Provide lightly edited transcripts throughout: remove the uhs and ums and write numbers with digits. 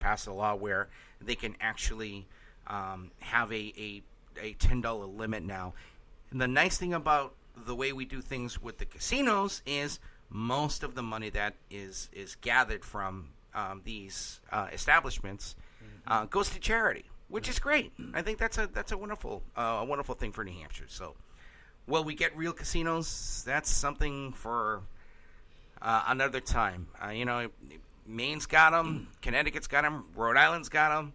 passed a law where they can actually have a $10 limit now. And the nice thing about the way we do things with the casinos is most of the money that is gathered from these establishments goes to charity, which is great. I think that's a wonderful thing for New Hampshire. So, will we get real casinos? That's something for another time. Maine's got them, Connecticut's got them, Rhode Island's got them.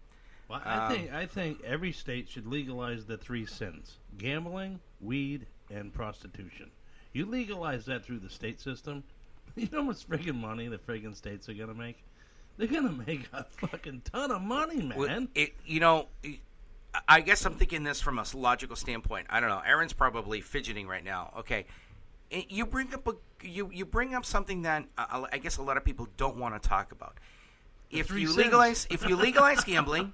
Well, I think every state should legalize the 3 sins: gambling, weed, and prostitution. You legalize that through the state system, you know how much friggin' money the friggin' states are gonna make? They're gonna make a fucking ton of money, man. Well, I guess I'm thinking this from a logical standpoint. I don't know. Aaron's probably fidgeting right now. Okay, you bring up you bring up something that I guess a lot of people don't want to talk about. If you legalize gambling,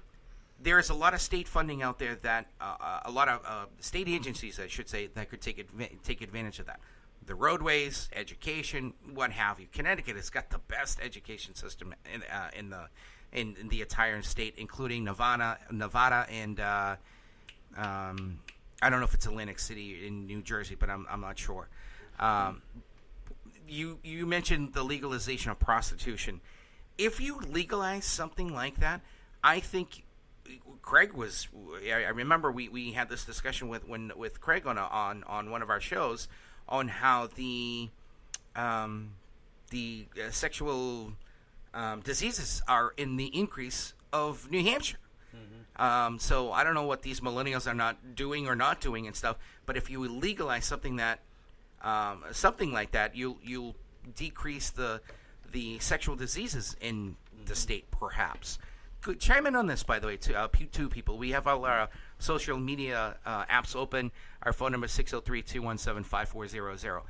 there's a lot of state funding out there that a lot of state agencies, I should say, that could take advantage of that. The roadways, education, what have you. Connecticut has got the best education system in the entire state, including Nevada, and I don't know if it's Atlantic City in New Jersey, but I'm not sure. You mentioned the legalization of prostitution. If you legalize something like that, I think Craig was. I remember we had this discussion with Craig on one of our shows on how the sexual diseases are in the increase of New Hampshire. Mm-hmm. So I don't know what these millennials are not doing or not doing and stuff. But if you legalize something like that, you'll decrease the sexual diseases in the state, perhaps. Good. Chime in on this, by the way, two people. We have all our social media apps open. Our phone number is 603-217-5400.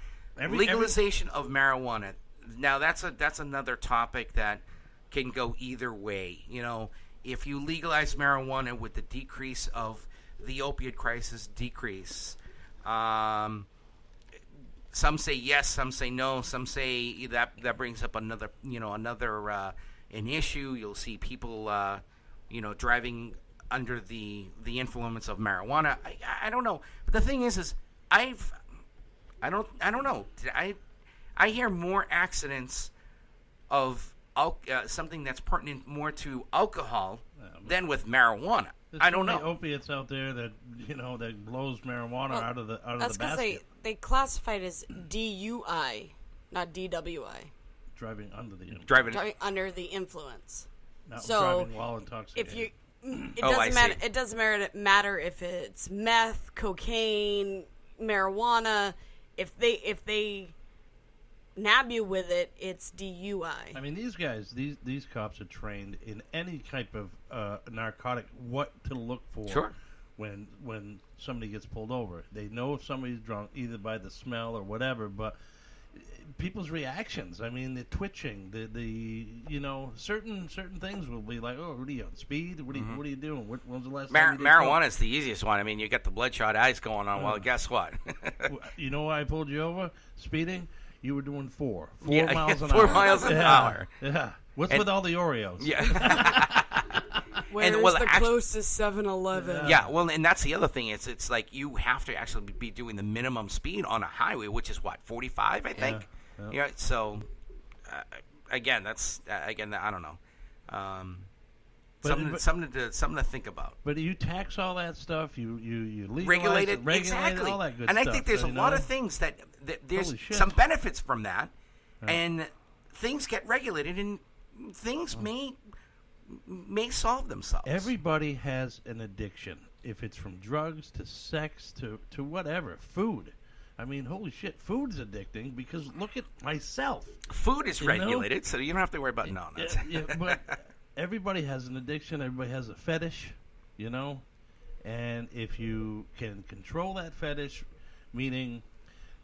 Legalization of marijuana. Now, that's another topic that can go either way. If you legalize marijuana, with the decrease of the opioid crisis some say yes, some say no, some say that brings up another an issue. You'll see people driving under the influence of marijuana. I don't know, but the thing is I don't know. I hear more accidents of something that's pertinent more to alcohol than with marijuana. I don't know. Opiates out there that that blows marijuana out of the That's because they classify it as DUI, not DWI. Driving under the influence. Driving under the influence. Not driving while intoxicated. It doesn't matter if it's meth, cocaine, marijuana. If they nab you with it, it's DUI. I mean, these guys, these cops are trained in any type of narcotic, what to look for. Sure. When somebody gets pulled over, they know if somebody's drunk either by the smell or whatever, but people's reactions. I mean, the twitching, the certain things will be like, oh, what are you on speed? What are you doing? When's the last time you did marijuana is the easiest one. I mean, you got the bloodshot eyes going on. Well, guess what? You know why I pulled you over? Speeding. You were doing 4 miles an hour. 4 miles an hour. Yeah. What's with all the Oreos? Yeah. Where's the closest 7-Eleven? Yeah, well, and that's the other thing. It's like you have to actually be doing the minimum speed on a highway, which is what, 45, I think? Yeah. So, again, I don't know. Something to think about. But you tax all that stuff. You regulate it, exactly. All that good and stuff. I think there's a lot of things that there's some benefits from that, and things get regulated, and things may solve themselves. Everybody has an addiction, if it's from drugs to sex to whatever. Food. I mean, holy shit, food's addicting because look at myself. Food is regulated, so you don't have to worry about but everybody has an addiction. Everybody has a fetish, and if you can control that fetish, meaning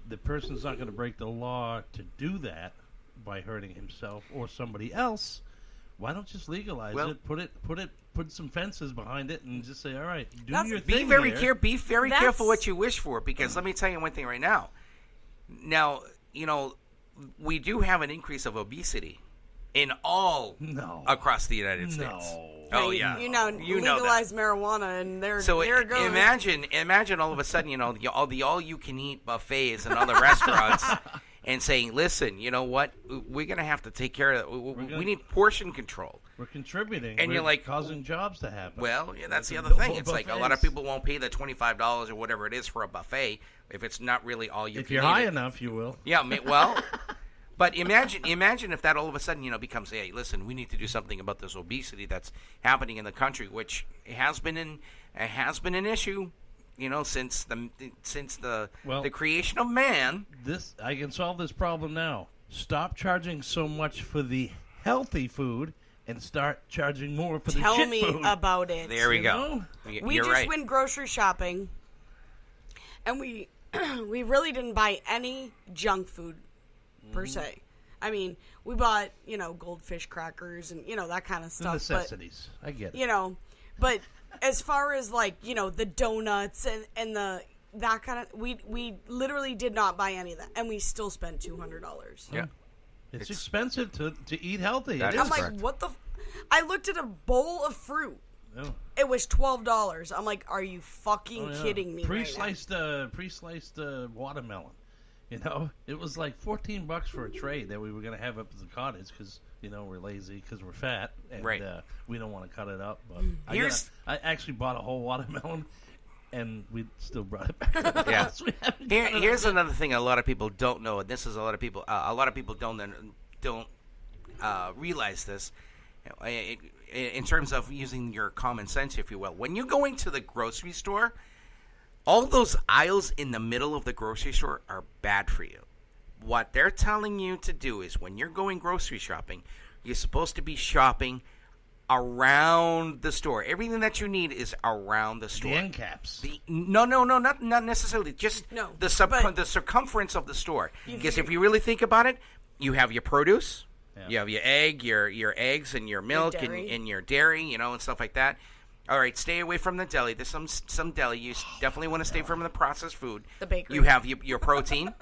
the person's not going to break the law to do that by hurting himself or somebody else, why don't just legalize it? Put some fences behind it, and just say, all right, do your thing. Be very careful what you wish for, because let me tell you one thing right now. Now, we do have an increase of obesity in all across the United States. No. Oh Hey, yeah, you know, legalize marijuana, and there it goes. imagine all of a sudden, all you can eat buffets and other restaurants, and saying, listen, you know what, we're gonna have to take care of that. We need portion control. We're contributing, and you're like causing jobs to happen. Well, yeah, that's the other thing. It's like a lot of people won't pay the $25 or whatever it is for a buffet if it's not really all you. If can you're eat high it. enough, you will. Yeah, well. But imagine if that all of a sudden, becomes, hey, listen, we need to do something about this obesity that's happening in the country, which has been an issue, since the creation of man. I can solve this problem now. Stop charging so much for the healthy food and start charging more for the shit Tell me food. about it. There we go. We You're just right. went grocery shopping, and we really didn't buy any junk food per se. I mean, we bought, goldfish crackers and, that kind of The stuff. necessities. I get it. But as far as the donuts and that kind of, we literally did not buy any of that, and we still spent $200. Yeah. It's expensive to eat healthy. That It is I'm like, correct. what the? I looked at a bowl of fruit. Oh. It was $12. I'm like, are you fucking Oh, yeah. kidding me? Pre-sliced watermelon. It was like $14 for a tray that we were going to have up at the cottage because we're lazy because we're fat and Right. We don't want to cut it up. But I actually bought a whole watermelon and we still brought it back. Yeah. We haven't cut it Here's up. another thing a lot of people don't know, and this is a lot of people don't realize this. In terms of using your common sense, if you will, when you're going to the grocery store, all those aisles in the middle of the grocery store are bad for you. What they're telling you to do is when you're going grocery shopping, you're supposed to be shopping around the store. Everything that you need is around the store. The end caps. No, not necessarily. Just the circumference of the store. Because if you really think about it, you have your produce, you have your eggs and your milk and your dairy, and stuff like that. All right, stay away from the deli. There's some deli. You definitely want to stay from the processed food. The bakery. You have your protein.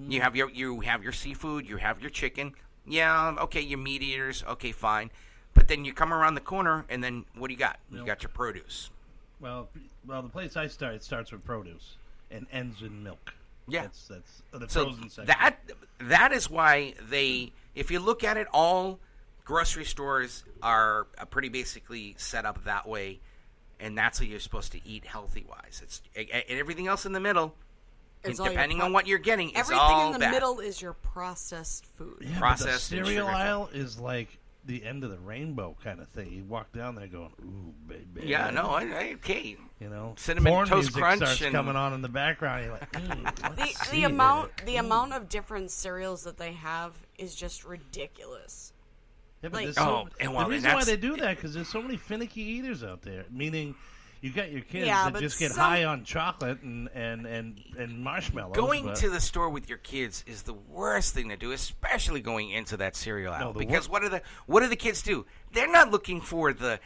You have your seafood. You have your chicken. Yeah, okay, your meat eaters. Okay, fine. But then you come around the corner, and then what do you got? You got your produce. Well, the place I start, it starts with produce and ends in milk. Yeah, that's the so frozen section. that is why if you look at it, all grocery stores are pretty basically set up that way. And that's how you're supposed to eat healthy-wise. It's and everything else in the middle, depending on what you're getting, it's everything all in the bad. middle is your processed food. Yeah, Processed but and the cereal sugar-filled. aisle is like the end of the rainbow kind of thing. You walk down there going, "Ooh, baby." Yeah, no, okay. Cinnamon Porn Toast music Crunch starts and coming on in the background. You're like, let's see, The amount of different cereals that they have is just ridiculous. Yeah, but like- the reason why they do that because there's so many finicky eaters out there. Meaning, you got your kids that but just get high on chocolate and marshmallows. going to the store with your kids is the worst thing to do, especially going into that cereal aisle. Because what do the kids do? They're not looking for the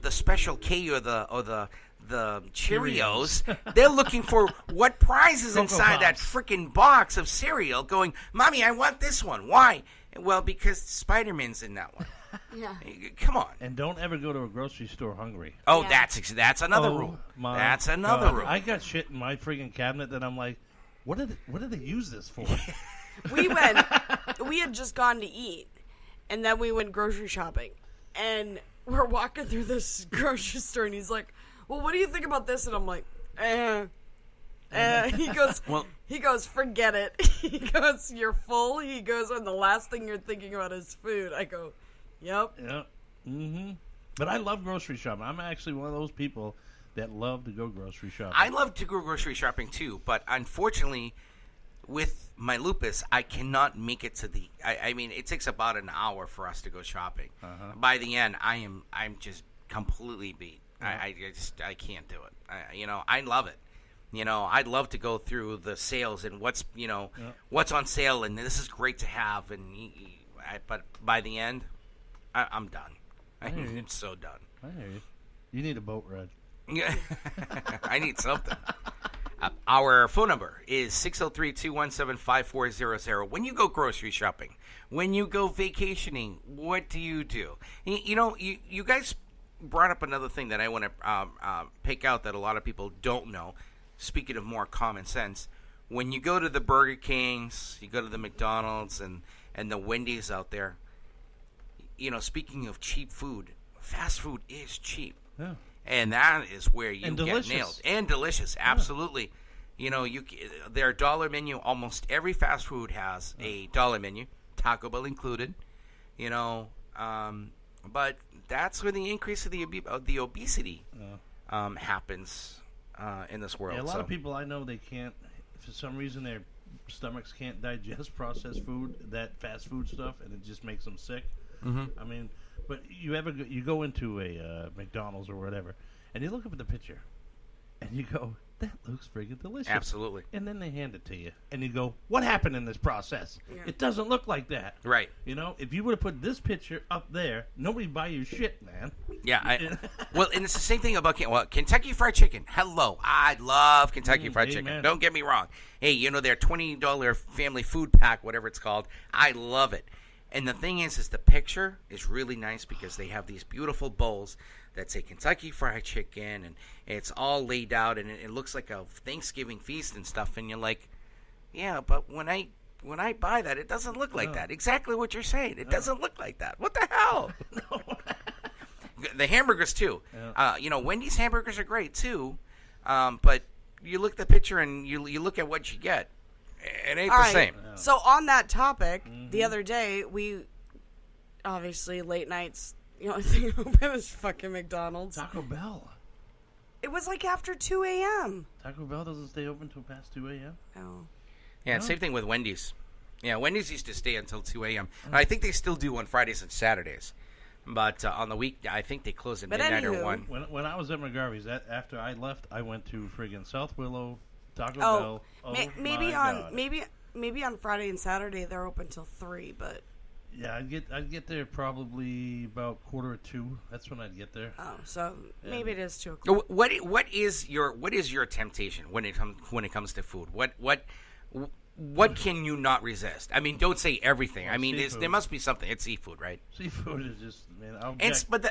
Special K or the Cheerios. They're looking for what prize is Cocoa inside that Pops. freaking box of cereal. Going, Mommy, I want this one. Why? Well, because Spider-Man's in that one. Yeah. Come on. And don't ever go to a grocery store hungry. Oh, Yeah. that's another rule. My That's another God. rule. I got shit in my freaking cabinet that I'm like, what did they use this for? We had just gone to eat, and then we went grocery shopping, and we're walking through this grocery store, and he's like, well, what do you think about this? And I'm like, he goes, forget it. He goes, you're full. He goes, and the last thing you're thinking about is food. I go, yep. Yeah. Mm-hmm. But I love grocery shopping. I'm actually one of those people that love to go grocery shopping. I love to go grocery shopping too, but unfortunately, with my lupus, I cannot make it to the. I mean, it takes about an hour for us to go shopping. By the end, I'm just completely beat. I can't do it. I love it. I'd love to go through the sales and what's on sale, and this is great to have. But by the end, I'm done. I'm so done. I hear you. You need a boat ride. I need something. Our phone number is 603-217-5400. When you go grocery shopping, when you go vacationing, what do? You guys brought up another thing that I want to pick out that a lot of people don't know. Speaking of more common sense, when you go to the Burger Kings, you go to the McDonald's and the Wendy's out there, speaking of cheap food, fast food is cheap. Yeah. And that is where you get nailed. And delicious, absolutely. Yeah. Their dollar menu, almost every fast food has a dollar menu, Taco Bell included. But that's where the increase of the obesity happens in this world. Yeah, a lot of people I know, they can't, for some reason, their stomachs can't digest processed food, that fast food stuff, and it just makes them sick. Mm-hmm. I mean, but you go into a McDonald's or whatever, and you look up at the picture, and you go, that looks friggin' delicious. Absolutely. And then they hand it to you, and you go, what happened in this process? Yeah. It doesn't look like that. Right. If you would have put this picture up there, nobody'd buy your shit, man. Yeah. Well, and it's the same thing about Kentucky Fried Chicken. Hello. I love Kentucky Fried Chicken. Don't get me wrong. Hey, their $20 family food pack, whatever it's called, I love it. And the thing is the picture is really nice because they have these beautiful bowls that say Kentucky Fried Chicken, and it's all laid out, and it looks like a Thanksgiving feast and stuff. And you're like, yeah, but when I buy that, it doesn't look like that. Exactly what you're saying. It doesn't look like that. What the hell? The hamburgers too. Yeah. Wendy's hamburgers are great too, but you look at the picture and you look at what you get. It ain't the same. Yeah. So on that topic, the other day, we obviously late nights, the only thing open is fucking McDonald's. Taco Bell. It was like after 2 a.m. Taco Bell doesn't stay open till past 2 a.m.? Oh. Yeah, same thing with Wendy's. Yeah, Wendy's used to stay until 2 a.m. I think they still do on Fridays and Saturdays. But on the week, I think they close at midnight or 1. When I was at McGarvey's, after I left, I went to friggin' South Willow, Taco Bell. Maybe on Friday and Saturday they're open till 3, but yeah, I'd get there probably about 1:45. That's when I'd get there. Oh, so maybe it is 2 o'clock. What is your temptation when it comes to food? What can you not resist? I mean, don't say everything. Well, I mean, there must be something. It's seafood, right? Seafood is just, man.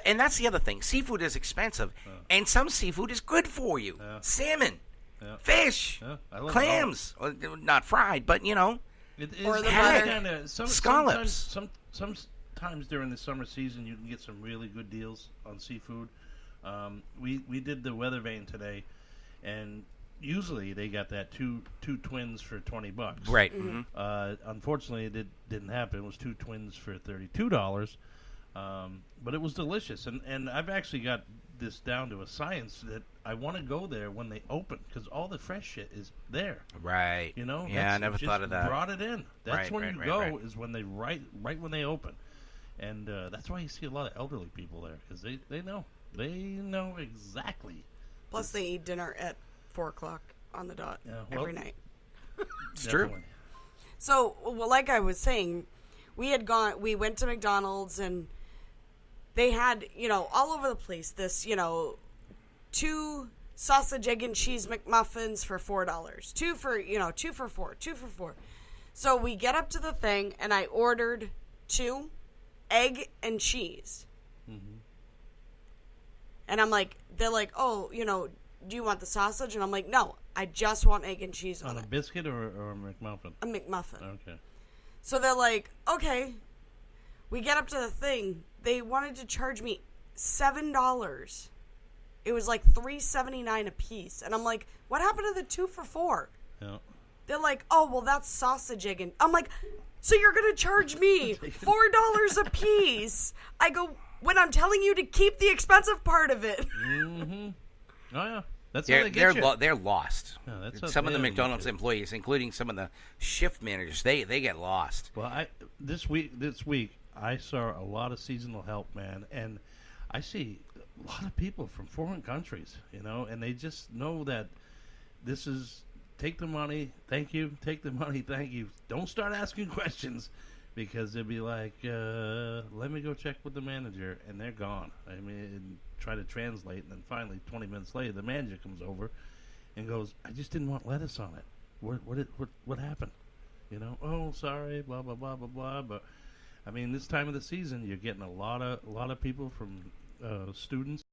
And that's the other thing. Seafood is expensive, and some seafood is good for you. Salmon. Yeah. Fish, clams, not fried, but or the butter, scallops. Sometimes during the summer season, you can get some really good deals on seafood. We did the weather vane today, and usually they got that two twins for $20. Right. Mm-hmm. Unfortunately, it didn't happen. It was 2 twins for $32. But it was delicious, and I've actually got this down to a science that I want to go there when they open because all the fresh shit is there. Right. Yeah, I never thought of that. Brought it in. That's when you go is when they right when they open, and that's why you see a lot of elderly people there because they know exactly. Plus, they eat dinner at 4 o'clock on the dot every night. It's true. So, like I was saying, we went to McDonald's and they had, all over the place, this, 2 sausage, egg, and cheese McMuffins for $4. 2 for $4. So we get up to the thing, and I ordered 2 egg and cheese. Mm-hmm. And I'm like, they're like, oh, do you want the sausage? And I'm like, no, I just want egg and cheese on it. On a biscuit or a McMuffin? A McMuffin. Okay. So they're like, okay. We get up to the thing. They wanted to charge me $7. It was like $3.79 a piece. And I'm like, what happened to the 2 for $4? Yeah. They're like, oh, well, that's sausage, egg, and... I'm like, so you're going to charge me $4 a piece? I go, when I'm telling you to keep the expensive part of it. Mm-hmm. Oh, yeah. That's how they get you. They're lost. Yeah, some of the McDonald's employees, including some of the shift managers, they get lost. Well, this week I saw a lot of seasonal help, man, and I see a lot of people from foreign countries, and they just know that this is take the money, thank you, take the money, thank you. Don't start asking questions because they'll be like, let me go check with the manager, and they're gone. I mean, try to translate, and then finally, 20 minutes later, the manager comes over, and goes, I just didn't want lettuce on it. What happened? You know, oh, sorry, blah blah blah blah blah. But I mean, this time of the season, you're getting a lot of people from students